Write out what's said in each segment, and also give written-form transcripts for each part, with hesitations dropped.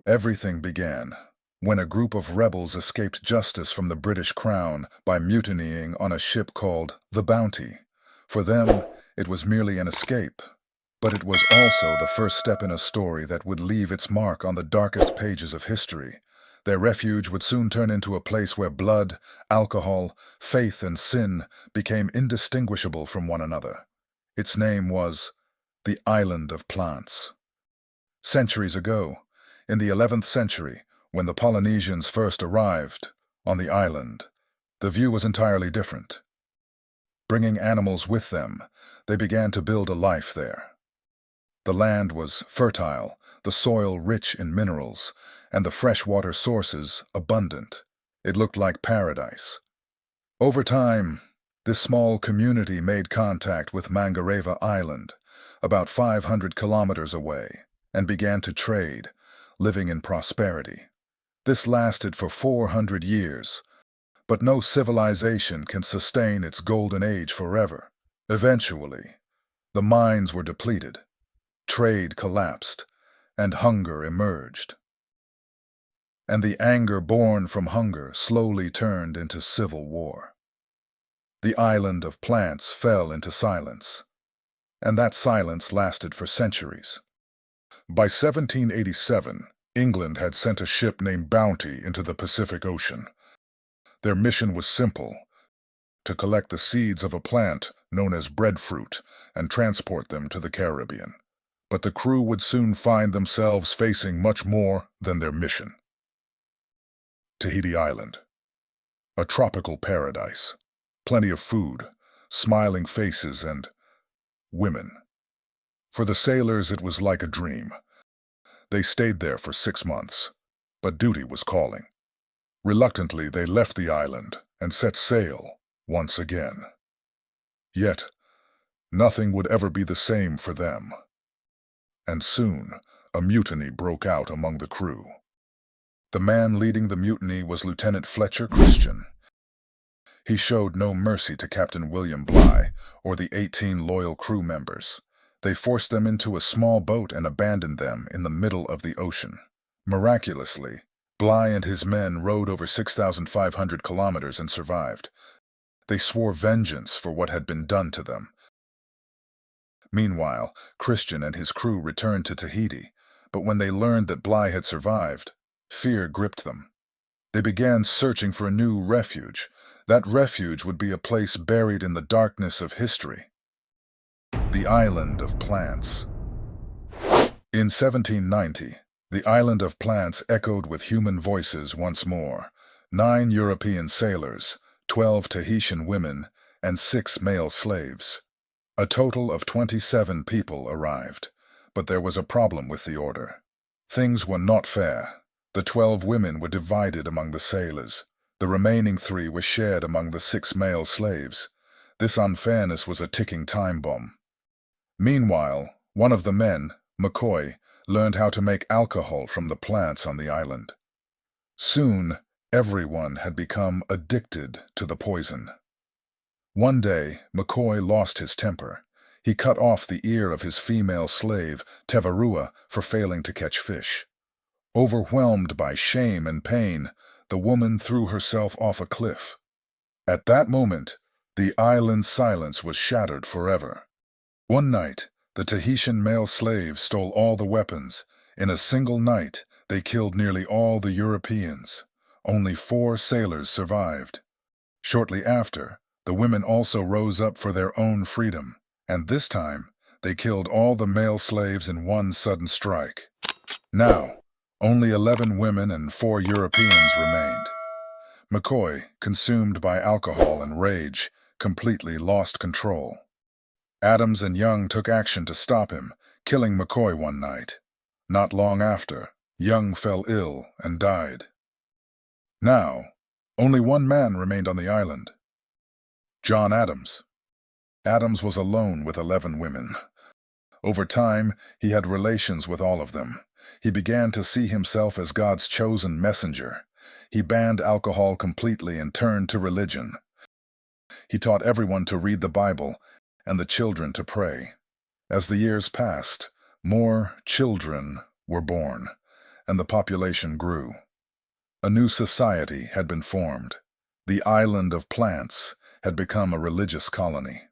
Everything began when a group of rebels escaped justice from the British Crown by mutinying on a ship called the Bounty. For them, it was merely an escape, but it was also the first step in a story that would leave its mark on the darkest pages of history. Their refuge would soon turn into a place where blood, alcohol, faith, and sin became indistinguishable from one another. Its name was the Island of Plants. Centuries ago, in the 11th century, when the Polynesians first arrived on the island, the view was entirely different. Bringing animals with them, they began to build a life there. The land was fertile, the soil rich in minerals, and the freshwater sources abundant. It looked like paradise. Over time, this small community made contact with Narravia Island, about 500 kilometers away, and began to trade, living in prosperity. This lasted for 400 years, but no civilization can sustain its golden age forever. Eventually, the mines were depleted, trade collapsed, and hunger emerged. And the anger born from hunger slowly turned into civil war. The Island of Plants fell into silence, and that silence lasted for centuries. By 1787, England had sent a ship named Bounty into the Pacific Ocean. Their mission was simple: to collect the seeds of a plant known as breadfruit and transport them to the Caribbean. But the crew would soon find themselves facing much more than their mission. Tahiti Island. A tropical paradise. Plenty of food, smiling faces, and women. For the sailors, it was like a dream. They stayed there for 6 months, but duty was calling. Reluctantly, they left the island and set sail once again. Yet, nothing would ever be the same for them. And soon, a mutiny broke out among the crew. The man leading the mutiny was Lieutenant Fletcher Christian. He showed no mercy to Captain William Bligh or the 18 loyal crew members. They forced them into a small boat and abandoned them in the middle of the ocean. Miraculously, Bligh and his men rowed over 6,500 kilometers and survived. They swore vengeance for what had been done to them. Meanwhile, Christian and his crew returned to Tahiti, but when they learned that Bligh had survived, fear gripped them. They began searching for a new refuge. That refuge would be a place buried in the darkness of history. The Island of Plants. In 1790, the Island of Plants echoed with human voices once more. 9 European sailors, 12 Tahitian women, and 6 male slaves. A total of 27 people arrived, but there was a problem with the order. Things were not fair. The 12 women were divided among the sailors. The remaining 3 were shared among the 6 male slaves. This unfairness was a ticking time bomb. Meanwhile, one of the men, McCoy, learned how to make alcohol from the plants on the island. Soon, everyone had become addicted to the poison. One day, McCoy lost his temper. He cut off the ear of his female slave, Tevarua, for failing to catch fish. Overwhelmed by shame and pain, the woman threw herself off a cliff. At that moment, the island's silence was shattered forever. One night, the Tahitian male slaves stole all the weapons. In a single night, they killed nearly all the Europeans. Only 4 sailors survived. Shortly after, the women also rose up for their own freedom, and this time, they killed all the male slaves in one sudden strike. Now, only 11 women and 4 Europeans remained. McCoy, consumed by alcohol and rage, completely lost control. Adams and Young took action to stop him, killing McCoy one night. Not long after, Young fell ill and died. Now, only one man remained on the island: John Adams. Adams was alone with 11 women. Over time, he had relations with all of them. He began to see himself as God's chosen messenger. He banned alcohol completely and turned to religion. He taught everyone to read the Bible and the children to pray. As the years passed, more children were born, and the population grew. A new society had been formed. The island of plants had become a religious colony.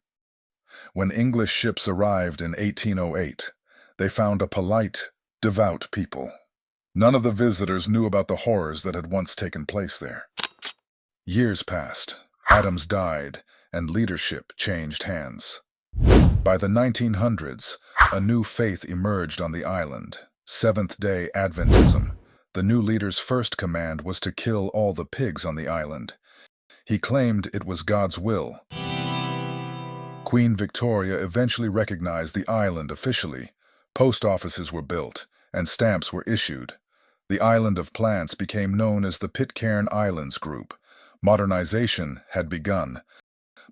When English ships arrived in 1808, they found a polite, devout people. None of the visitors knew about the horrors that had once taken place there. Years passed, Adams died, and leadership changed hands. By the 1900s, a new faith emerged on the island, Seventh-day Adventism. The new leader's first command was to kill all the pigs on the island. He claimed it was God's will. Queen Victoria eventually recognized the island officially. Post offices were built, and stamps were issued. The island of plants became known as the Pitcairn Islands Group. Modernization had begun,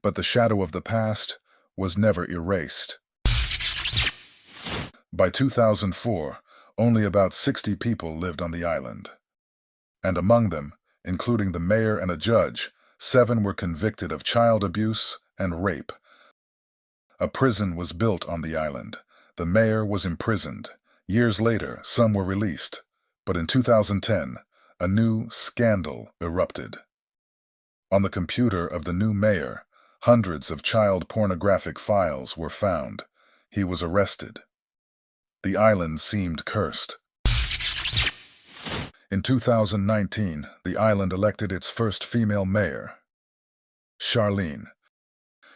but the shadow of the past was never erased. By 2004, only about 60 people lived on the island. And among them, including the mayor and a judge, 7 were convicted of child abuse and rape. A prison was built on the island. The mayor was imprisoned. Years later, some were released. But in 2010, a new scandal erupted. On the computer of the new mayor, hundreds of child pornographic files were found. He was arrested. The island seemed cursed. In 2019, the island elected its first female mayor, Charlene.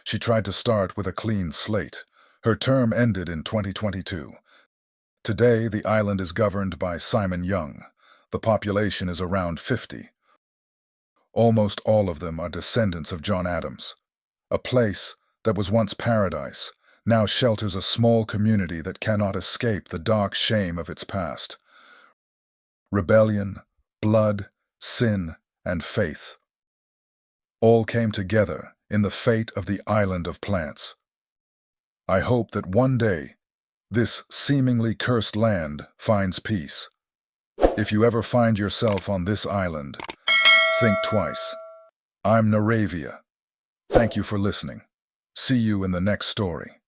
She tried to start with a clean slate. Her term ended in 2022. Today, the island is governed by Simon Young. The population is around 50. Almost all of them are descendants of John Adams. A place that was once paradise now shelters a small community that cannot escape the dark shame of its past. Rebellion, blood, sin, and faith all came together in the fate of the island of plants. I hope that one day, this seemingly cursed land finds peace. If you ever find yourself on this island, think twice. I'm Narravia. Thank you for listening. See you in the next story.